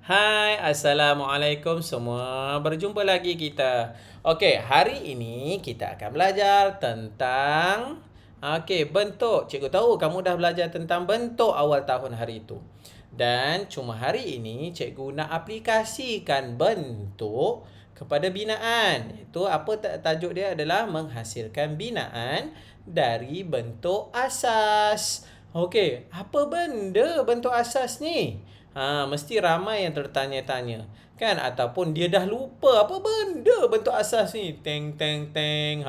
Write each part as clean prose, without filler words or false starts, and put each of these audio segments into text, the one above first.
Hai, Assalamualaikum semua. Berjumpa lagi kita. Okey, hari ini kita akan belajar tentang bentuk. Cikgu tahu kamu dah belajar tentang bentuk awal tahun hari itu. Dan cuma hari ini cikgu nak aplikasikan bentuk kepada binaan. Itu apa tajuk dia adalah menghasilkan binaan dari bentuk asas. Okey, apa benda bentuk asas ni? Mesti ramai yang tertanya-tanya. Kan? Ataupun dia dah lupa apa benda bentuk asas ni. Teng, teng, teng.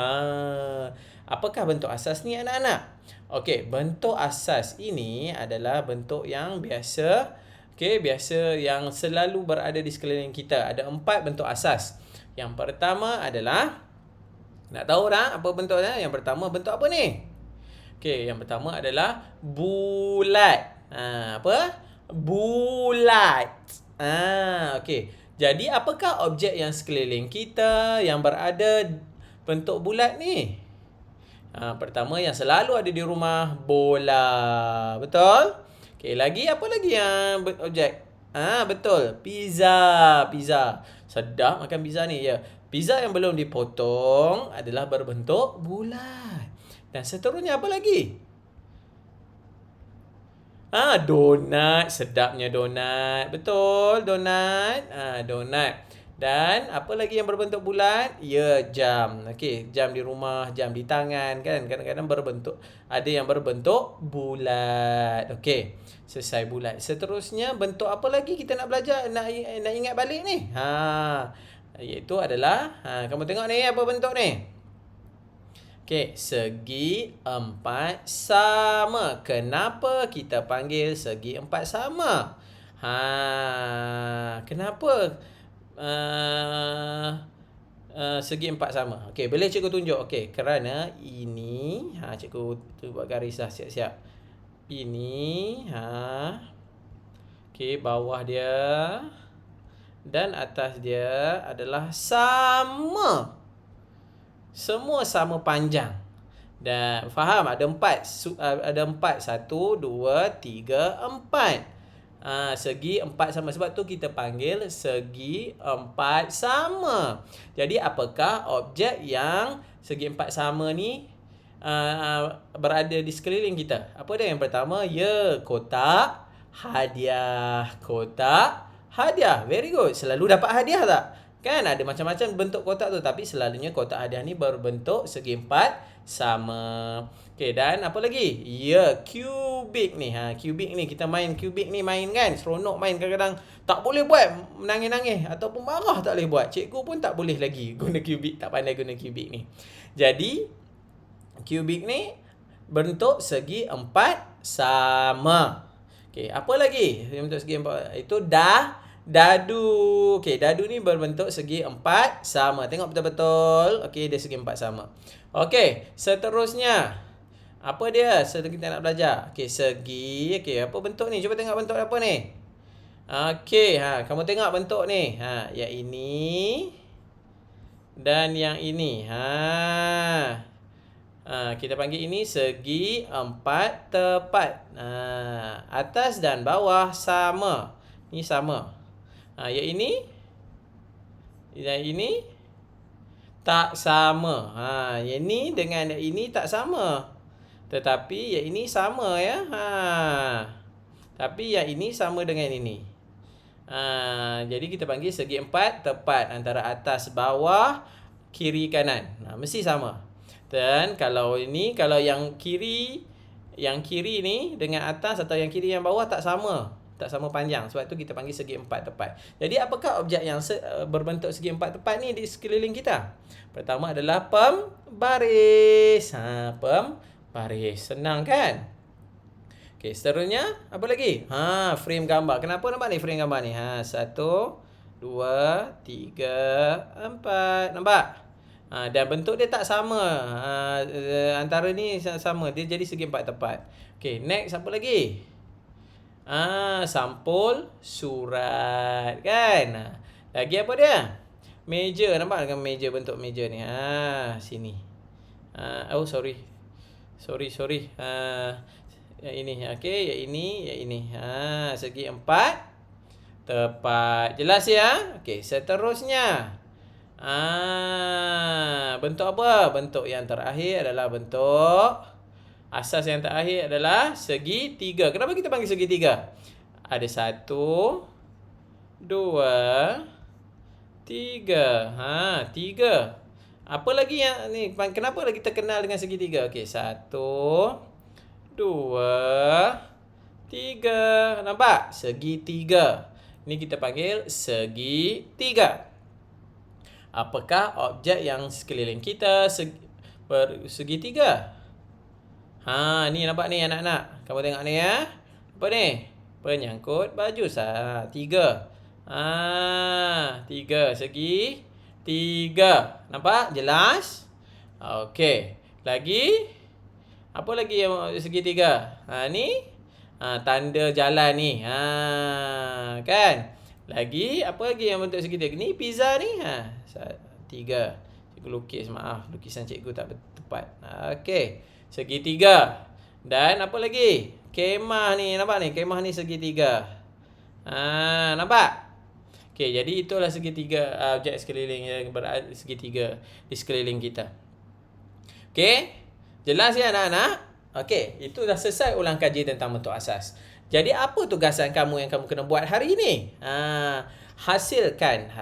Apakah bentuk asas ni anak-anak? Okey, bentuk asas ini adalah bentuk yang biasa. Okey, biasa yang selalu berada di sekeliling kita. Ada 4 bentuk asas. Yang pertama adalah, nak tahu dah apa bentuknya? Yang pertama bentuk apa ni? Okey, yang pertama adalah bulat. Apa? Bulat. Okey. Jadi apakah objek yang sekeliling kita yang berada bentuk bulat ni? Pertama yang selalu ada di rumah, bola. Betul? Okey, apa lagi yang objek? Betul. Pizza. Sedap makan pizza ni. Ya. Pizza yang belum dipotong adalah berbentuk bulat. Dan seterusnya apa lagi? Donat. Sedapnya donat. Betul, donat. Donat. Dan apa lagi yang berbentuk bulat? Ya, jam. Okey, jam di rumah, jam di tangan kan. Kadang-kadang berbentuk, ada yang berbentuk bulat. Okey, selesai bulat. Seterusnya bentuk apa lagi kita nak belajar, nak ingat balik ni? Iaitu adalah, kamu tengok ni apa bentuk ni? Okey, segi empat sama. Kenapa kita panggil segi empat sama? Kenapa segi empat sama? Okey, boleh cikgu tunjuk? Okey, kerana ini, cikgu buat garis dah siap-siap. Ini, okey, bawah dia dan atas dia adalah sama. Semua sama panjang. Dan faham ada 4. Ada 4. 1, 2, 3, 4. Segi 4 sama. Sebab tu kita panggil segi 4 sama. Jadi apakah objek yang segi 4 sama ni berada di sekeliling kita? Apa dia yang pertama? Ya, kotak hadiah. Kotak hadiah. Very good. Selalu dapat hadiah tak? Kan ada macam-macam bentuk kotak tu, tapi selalunya kotak hadiah ni berbentuk segi empat sama. Okey, dan apa lagi? Ya, kubik ni. Kubik ni kita main kubik ni kan. Seronok main, kadang-kadang tak boleh buat, menangis-nangis ataupun marah tak boleh buat. Cikgu pun tak boleh lagi guna kubik, tak pandai guna kubik ni. Jadi kubik ni bentuk segi empat sama. Okey, apa lagi? Bentuk segi empat itu dadu. Okey, dadu ni berbentuk segi empat sama. Tengok betul-betul. Okey, dia segi empat sama. Okey, seterusnya. Apa dia? Kita nak belajar. Okey, segi. Okey, apa bentuk ni? Cuba tengok bentuk apa ni? Okey, kamu tengok bentuk ni. Yang ini dan yang ini. Kita panggil ini segi empat tepat. Atas dan bawah sama. Ni sama. Yang ini tak sama. Yang ini dengan yang ini tak sama. Tetapi yang ini sama ya. Tapi yang ini sama dengan ini. Jadi kita panggil segi empat tepat antara atas, bawah, kiri, kanan. Mesti sama. Dan kalau yang kiri ni dengan atas atau yang kiri yang bawah tak sama panjang. Sebab tu kita panggil segi empat tepat. Jadi apakah objek yang berbentuk segi empat tepat ni di sekeliling kita? Pertama adalah pembaris. Pembaris. Senang kan? Okey, seterusnya apa lagi? Frame gambar. Kenapa nampak ni frame gambar ni? 1, 2, 3, 4. Nampak? Dan bentuk dia tak sama. Antara ni sama. Dia jadi segi empat tepat. Okey, next apa lagi? Sampul surat kan. Lagi apa dia? Meja. Nampak dengan meja, bentuk meja ni. Sini. Sorry. Yang ini. Okey, yang ini. Segi empat tepat. Jelas ya? Okey, seterusnya. Bentuk apa? Bentuk yang terakhir adalah bentuk asas yang terakhir adalah segitiga. Kenapa kita panggil segitiga? Ada 1, 2, 3. 3. Apa lagi yang ni? Kenapa lagi kita kenal dengan segitiga? Okey, 1, 2, 3. Nampak? Segitiga. Ini kita panggil segitiga. Apakah objek yang sekeliling kita bersegitiga? Ni nampak ni anak-anak. Kamu tengok ni ya. Apa ni? Penyangkut baju. 3. 3. Segi 3. Nampak? Jelas? Okey. Lagi? Apa lagi yang segitiga? Ni tanda jalan ni. Kan? Lagi apa lagi yang bentuk segitiga? Ni pizza ni. 3. Cikgu lukis, maaf, lukisan cikgu tak tepat. Okey. Segitiga. Dan apa lagi? Kemah ni, nampak ni? Kemah ni segitiga. Nampak? Okey, jadi itulah segitiga objek sekeliling yang berada segitiga di sekeliling kita. Okey? Jelas ya anak-anak? Okey, itu dah selesai ulang kaji tentang bentuk asas. Jadi apa tugasan kamu yang kamu kena buat hari ini? Hasilkan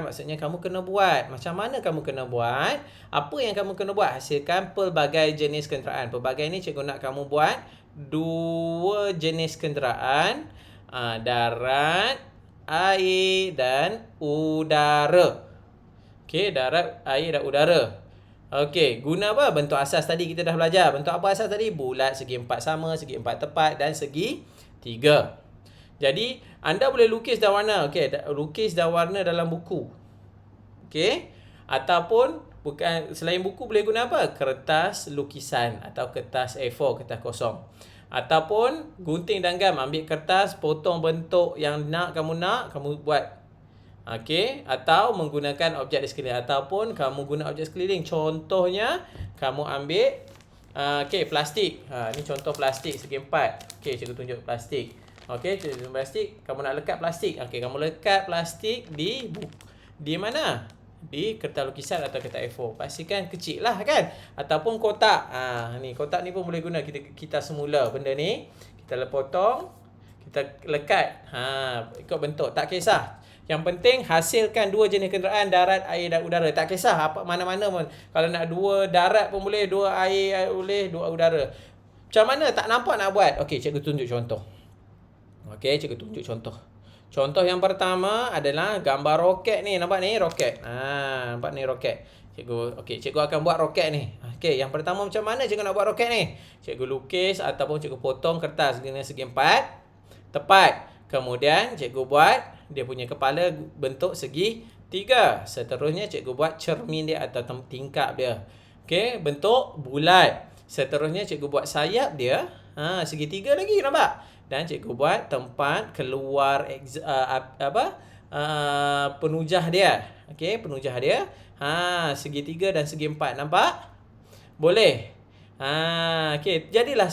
maksudnya kamu kena buat. Macam mana kamu kena buat? Apa yang kamu kena buat? Hasilkan pelbagai jenis kenderaan. Pelbagai ni cikgu nak kamu buat 2 jenis kenderaan, darat, air dan udara. Okey, darat, air dan udara. Okey, guna apa? Bentuk asas tadi kita dah belajar. Bentuk apa asas tadi? Bulat, segi 4 sama, segi 4 tepat dan segi 3. Jadi, anda boleh lukis dan warna. Okey, lukis dan warna dalam buku. Okey? Ataupun bukan selain buku boleh guna apa? Kertas lukisan atau kertas A4, kertas kosong. Ataupun gunting dan gam, ambil kertas, potong bentuk yang kamu buat. Okey, atau menggunakan objek di sekeliling ataupun kamu guna objek sekeliling. Contohnya, kamu ambil plastik. Ni contoh plastik segi 4. Okey, cikgu tunjuk plastik. Okey, plastik, kamu nak lekat plastik. Okey, kamu lekat plastik di mana? Di kertas lukisan atau kertas A4. Pastikan kecil lah kan? Ataupun kotak. Ni kotak ni pun boleh guna. Kita semula benda ni, kita potong, kita lekat. Ikut bentuk, tak kisah. Yang penting hasilkan 2 jenis kenderaan, darat, air dan udara. Tak kisah apa mana-mana pun. Kalau nak 2 darat pun boleh, 2 air boleh, 2 udara. Macam mana? Tak nampak nak buat? Okey, cikgu tunjuk contoh. Okey, cikgu tunjuk contoh. Contoh yang pertama adalah gambar roket ni. Nampak ni roket? Nampak ni roket. Cikgu akan buat roket ni. Okey, yang pertama macam mana cikgu nak buat roket ni? Cikgu lukis ataupun cikgu potong kertas dengan segi 4 tepat. Kemudian cikgu buat dia punya kepala bentuk segi 3. Seterusnya cikgu buat cermin dia atau tingkap dia. Okey, bentuk bulat. Seterusnya cikgu buat sayap dia. Segi 3 lagi, nampak? Dan cikgu buat tempat keluar penujah dia. Okey, penujah dia. Segi 3 dan segi 4. Nampak? Boleh. Okey, jadilah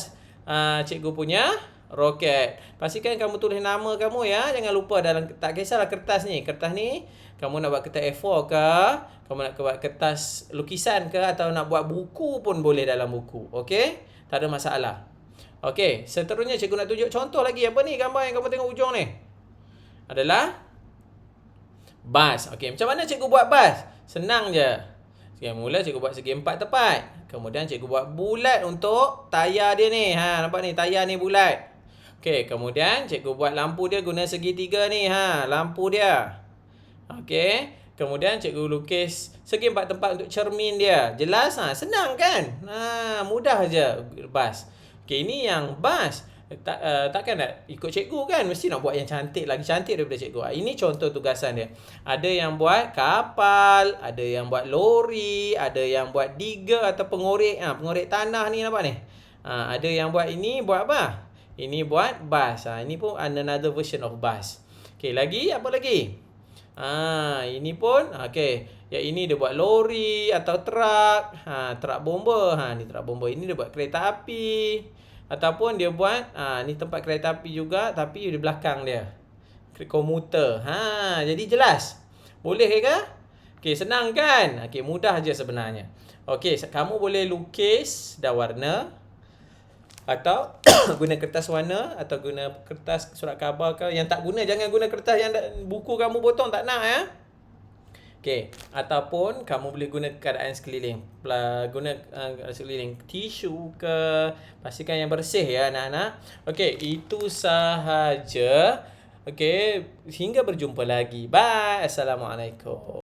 cikgu punya roket. Pastikan kamu tulis nama kamu ya. Jangan lupa tak kisahlah kertas ni. Kertas ni kamu nak buat kertas A4 ke, kamu nak buat kertas lukisan ke, atau nak buat buku pun boleh dalam buku. Okey? Tak ada masalah. Okey, seterusnya cikgu nak tunjuk contoh lagi. Apa ni gambar yang kamu tengok ujung ni? Adalah bas. Okey, macam mana cikgu buat bas? Senang je. Mula cikgu buat segi 4 tepat. Kemudian cikgu buat bulat untuk tayar dia ni. Nampak ni tayar ni bulat. Okey, kemudian cikgu buat lampu dia guna segi 3 ni. Lampu dia. Okey, kemudian cikgu lukis segi 4 tempat untuk cermin dia. Jelas? Senang kan? Mudah je bas. Okey, ini yang bas. Takkan nak ikut cikgu kan? Mesti nak buat yang cantik, lagi cantik daripada cikgu. Ini contoh tugasan dia. Ada yang buat kapal, ada yang buat lori, ada yang buat digger atau pengorek. Pengorek tanah ni, nampak ni? Ada yang buat ini, buat apa? Ini buat bas. Ini pun another version of bus. Okey, lagi apa lagi? Ini pun okey. Yang ini dia buat lori atau truk. Truk bomba. Ni truk bomba. Ini dia buat kereta api. Ataupun dia buat ni tempat kereta api juga tapi di belakang dia. komuter. Jadi jelas? Boleh ke? Okey, senang kan? Okey, mudah je sebenarnya. Okey, kamu boleh lukis dah warna atau guna kertas warna atau guna kertas surat khabar ke. Yang tak guna jangan guna kertas yang buku kamu potong, tak nak ya. Okey, ataupun kamu boleh guna keadaan sekeliling. Guna sekeliling tisu ke, pastikan yang bersih ya anak-anak. Okey, itu sahaja. Okey, hingga berjumpa lagi. Bye. Assalamualaikum.